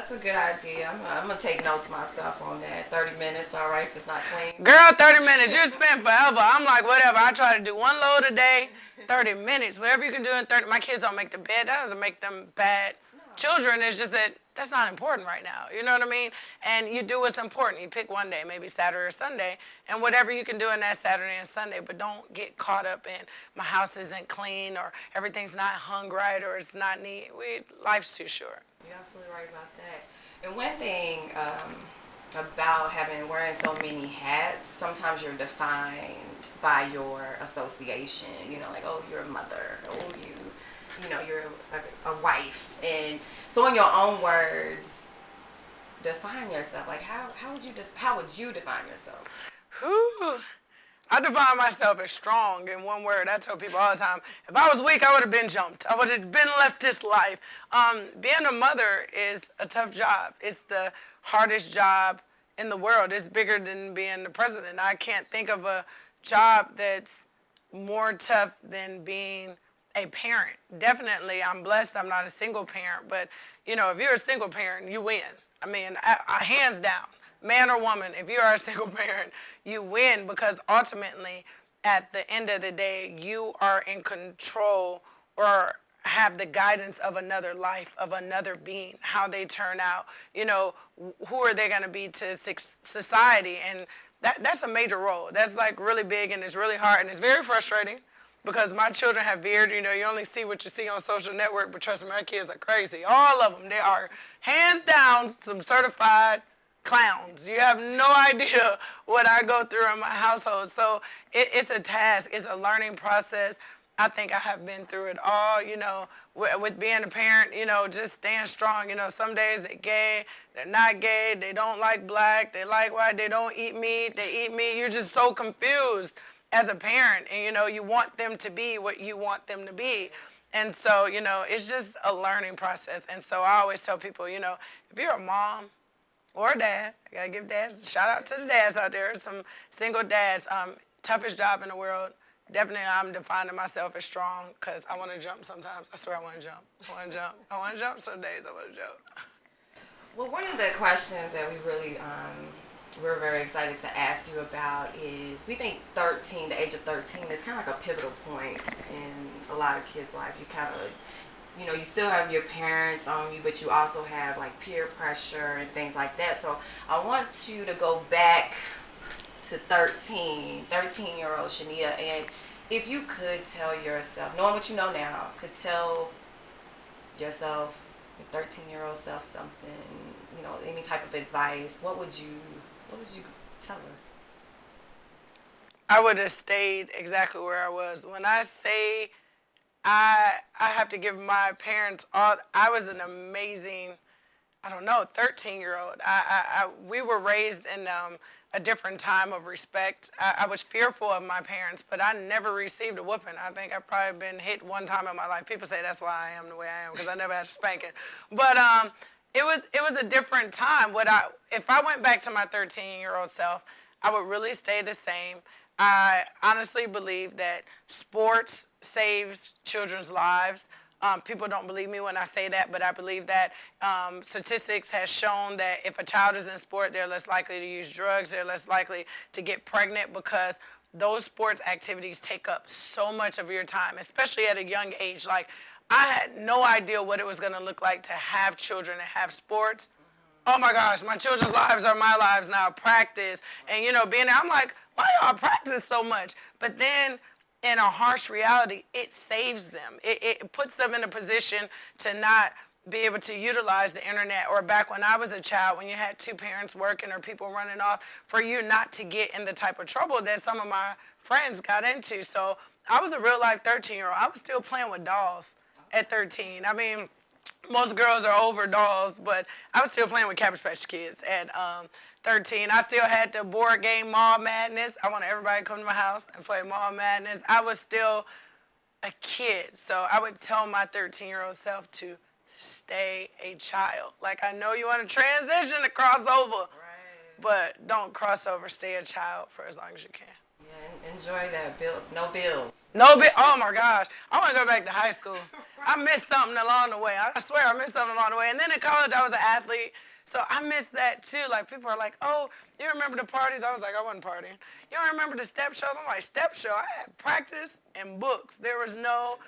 That's a good idea. I'm going to take notes myself on that. 30 minutes, all right, if it's not clean. Girl, 30 minutes. You spend forever. I'm like, whatever. I try to do one load a day, 30 minutes. Whatever you can do in 30. My kids don't make the bed. That doesn't make them bad children. It's just that that's not important right now. You know what I mean? And you do what's important. You pick one day, maybe Saturday or Sunday, and whatever you can do in that Saturday and Sunday. But don't get caught up in my house isn't clean or everything's not hung right or it's not neat. Life's too short. You're absolutely right about that. And one thing about wearing so many hats, sometimes you're defined by your association. You know, like, oh, you're a mother. Oh, you're a wife. And so in your own words, define yourself. Like, how would you define yourself? Whew. I define myself as strong in one word. I tell people all the time, if I was weak, I would have been jumped. I would have been left this life. Being a mother is a tough job. It's the hardest job in the world. It's bigger than being the president. I can't think of a job that's more tough than being a parent. Definitely, I'm blessed I'm not a single parent, but if you're a single parent, you win. I mean, hands down. Man or woman, if you are a single parent, you win because ultimately, at the end of the day, you are in control or have the guidance of another life, of another being, how they turn out, who are they going to be to society. And that's a major role. That's like really big and it's really hard and it's very frustrating because my children have veered. You only see what you see on social network, but trust me, my kids are crazy. All of them, they are hands down some certified clowns. You have no idea what I go through in my household. So it's a task. It's a learning process. I think I have been through it all, with being a parent, just staying strong. Some days they're gay, they're not gay, they don't like black, they like white, they don't eat meat, they eat meat. You're just so confused as a parent. And, you want them to be what you want them to be. And so, it's just a learning process. And so I always tell people, if you're a mom, or a dad, I gotta give dads, shout out to the dads out there, some single dads, toughest job in the world. Definitely I'm defining myself as strong because I want to jump sometimes. I swear I want to jump. I want to jump some days. I want to jump. Well, one of the questions that we're very excited to ask you about is we think the age of 13 is kind of like a pivotal point in a lot of kids' life. You kind of you still have your parents on you, but you also have like peer pressure and things like that. So I want you to go back to 13-year-old Chanita, and if you could tell yourself, knowing what you know now, could tell yourself, your 13-year-old self something, any type of advice, what would you tell her? I would have stayed exactly where I was. When I say I have to give my parents I was an amazing, 13-year-old. We were raised in a different time of respect. I was fearful of my parents, but I never received a whooping. I think I've probably been hit one time in my life. People say that's why I am the way I am because I never had a spanking. But it was a different time. If I went back to my 13-year-old self, I would really stay the same. I honestly believe that sports saves children's lives. People don't believe me when I say that, but I believe that statistics has shown that if a child is in sport, they're less likely to use drugs, they're less likely to get pregnant because those sports activities take up so much of your time, especially at a young age. Like, I had no idea what it was going to look like to have children and have sports. Oh my gosh, my children's lives are my lives now, practice. And, being there, I'm like, why y'all practice so much? But then in a harsh reality, it saves them. It puts them in a position to not be able to utilize the internet, or back when I was a child, when you had two parents working or people running off, for you not to get in the type of trouble that some of my friends got into. So I was a real life 13-year-old. I was still playing with dolls at 13. I mean, most girls are over dolls, but I was still playing with Cabbage Patch Kids at 13. I still had the board game Mall Madness. I wanted everybody to come to my house and play Mall Madness. I was still a kid, so I would tell my 13-year-old self to stay a child. Like, I know you want to transition to cross over, right, but don't cross over. Stay a child for as long as you can. Yeah, enjoy that. No bills. No bit. Oh my gosh, I want to go back to high school. I missed something along the way. I swear I missed something along the way. And then in college, I was an athlete, so I missed that too. Like people are like, "Oh, you remember the parties?" I was like, "I wasn't partying." You don't remember the step shows? I'm like, "Step show? I had practice and books. There was no."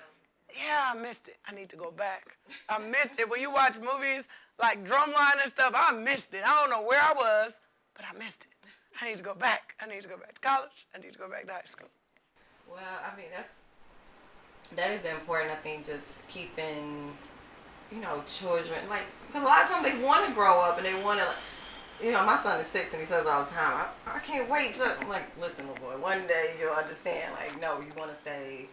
Yeah, I missed it. I need to go back. I missed it. When you watch movies like Drumline and stuff, I missed it. I don't know where I was, but I missed it. I need to go back. I need to go back to college. I need to go back to high school. Well, I mean, that is important. I think just keeping, children, like, because a lot of times they want to grow up and they want to, my son is 6 and he says all the time, I can't wait to, I'm like, listen, little boy, one day you'll understand, like, no, you want to stay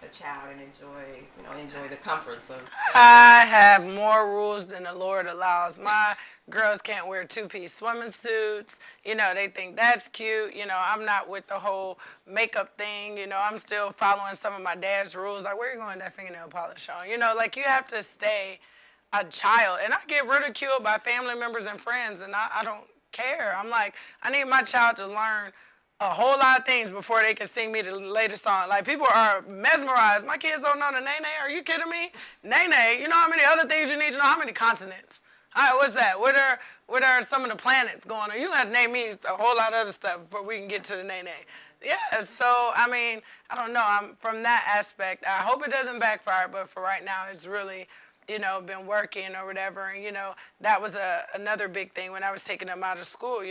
a child and enjoy the comforts of. I have more rules than the Lord allows. My girls can't wear two-piece swimming suits. They think that's cute. I'm not with the whole makeup thing. I'm still following some of my dad's rules. Like, where are you going with that fingernail polish on? Like, you have to stay a child. And I get ridiculed by family members and friends, and I don't care. I'm like, I need my child to learn a whole lot of things before they can sing me the latest song. Like, people are mesmerized. My kids don't know the nene. Are you kidding me? Nene, you know how many other things you need to know? How many continents? All right, what's that? What are some of the planets going on? You have to name me a whole lot of other stuff before we can get to the nene. Yeah, so, I mean, I don't know. I'm from that aspect. I hope it doesn't backfire, but for right now, it's really, been working or whatever. And, that was another big thing when I was taking them out of school,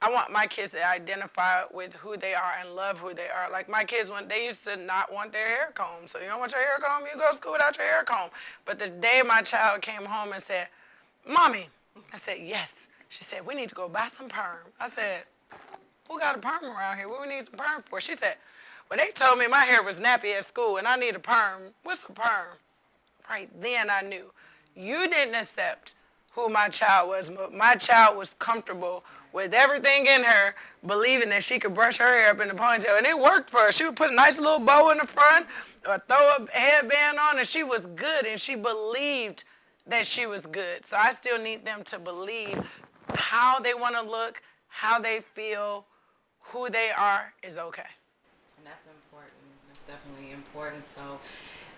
I want my kids to identify with who they are and love who they are. Like my kids, they used to not want their hair combed. So you don't want your hair combed, you go to school without your hair combed. But the day my child came home and said, Mommy, I said, yes. She said, we need to go buy some perm. I said, who got a perm around here? What we need some perm for? She said, well, they told me my hair was nappy at school and I need a perm. What's a perm? Right then I knew. You didn't accept who my child was. My child was comfortable with everything in her, believing that she could brush her hair up in the ponytail. And it worked for her. She would put a nice little bow in the front or throw a headband on, and she was good, and she believed that she was good. So I still need them to believe how they want to look, how they feel, who they are is okay. And that's important. That's definitely important. So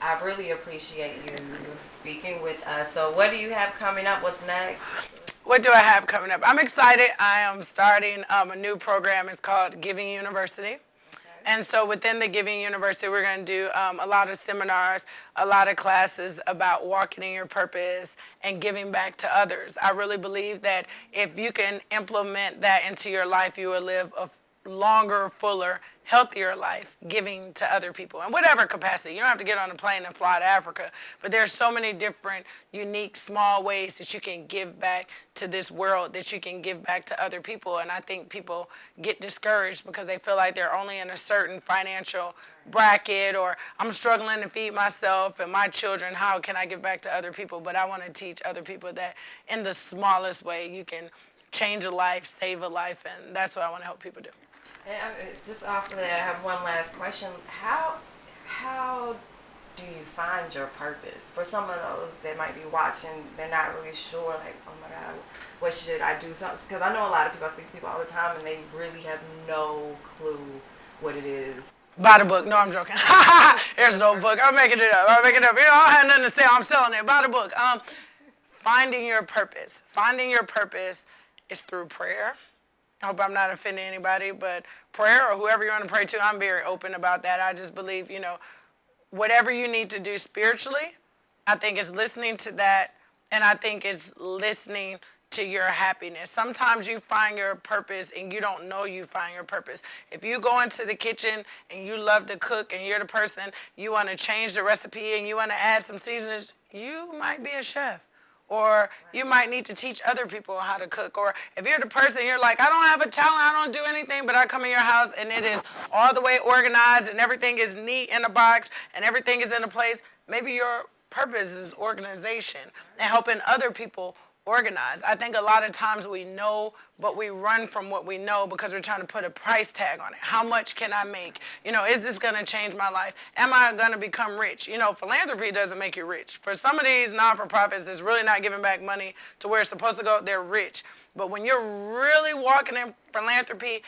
I really appreciate you speaking with us. So what do you have coming up? What's next? What do I have coming up? I'm excited. I am starting a new program. It's called Giving University. Okay. And so within the Giving University, we're going to do a lot of seminars, a lot of classes about walking in your purpose and giving back to others. I really believe that if you can implement that into your life, you will live a longer, fuller, healthier life giving to other people in whatever capacity. You don't have to get on a plane and fly to Africa, but there's so many different, unique, small ways that you can give back to this world, that you can give back to other people. And I think people get discouraged because they feel like they're only in a certain financial bracket, or I'm struggling to feed myself and my children. How can I give back to other people? But I want to teach other people that in the smallest way you can change a life, save a life, and that's what I want to help people do. And just off of that, I have one last question. How do you find your purpose? For some of those that might be watching, they're not really sure, like, oh my God, what should I do? Because I know a lot of people, I speak to people all the time, and they really have no clue what it is. Buy the book. No, I'm joking. There's no book. I'm making it up. I don't have nothing to say. I'm selling it. Buy the book. Finding your purpose. Finding your purpose is through prayer. I hope I'm not offending anybody, but prayer or whoever you want to pray to, I'm very open about that. I just believe, whatever you need to do spiritually, I think it's listening to that, and I think it's listening to your happiness. Sometimes you find your purpose and you don't know you find your purpose. If you go into the kitchen and you love to cook and you're the person, you want to change the recipe and you want to add some seasonings, you might be a chef. Or you might need to teach other people how to cook. Or if you're the person, you're like, I don't have a talent, I don't do anything, but I come in your house and it is all the way organized and everything is neat in a box and everything is in a place. Maybe your purpose is organization and helping other people organize. I think a lot of times we know, but we run from what we know because we're trying to put a price tag on it. How much can I make? Is this going to change my life? Am I going to become rich? Philanthropy doesn't make you rich. For some of these non-for-profits that's really not giving back money to where it's supposed to go, they're rich. But when you're really walking in philanthropy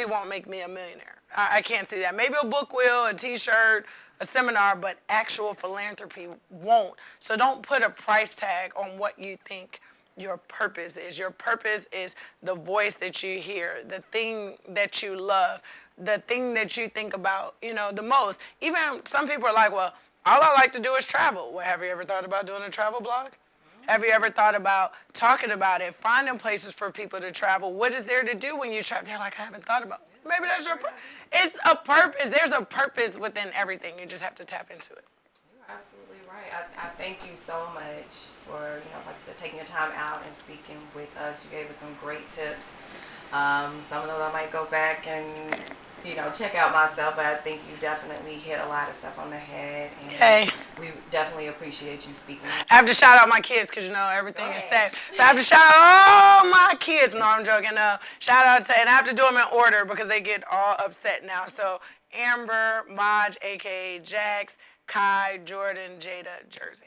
won't make me a millionaire. I can't see that. Maybe a book will, a T-shirt, a seminar, but actual philanthropy won't. So don't put a price tag on what you think your purpose is. Your purpose is the voice that you hear, the thing that you love, the thing that you think about, the most. Even some people are like, well, all I like to do is travel. Well, have you ever thought about doing a travel blog? Have you ever thought about talking about it, finding places for people to travel? What is there to do when you travel? They're like, I haven't thought about it. Maybe that's your purpose. It's a purpose. There's a purpose within everything. You just have to tap into it. You're absolutely right. I thank you so much for, like I said, taking your time out and speaking with us. You gave us some great tips. Some of them I might go back and, check out myself, but I think you definitely hit a lot of stuff on the head. And Hey. we definitely appreciate you speaking. I have to shout out my kids because, everything is safe. So I have to shout out all my kids. No, I'm joking. Shout out to, and I have to do them in order because they get all upset now. So Amber, Maj, a.k.a. Jax, Kai, Jordan, Jada, Jersey.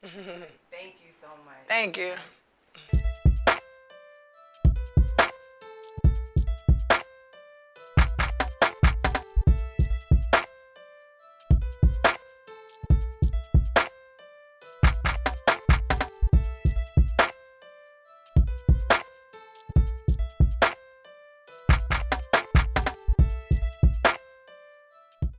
Thank you so much. Thank you.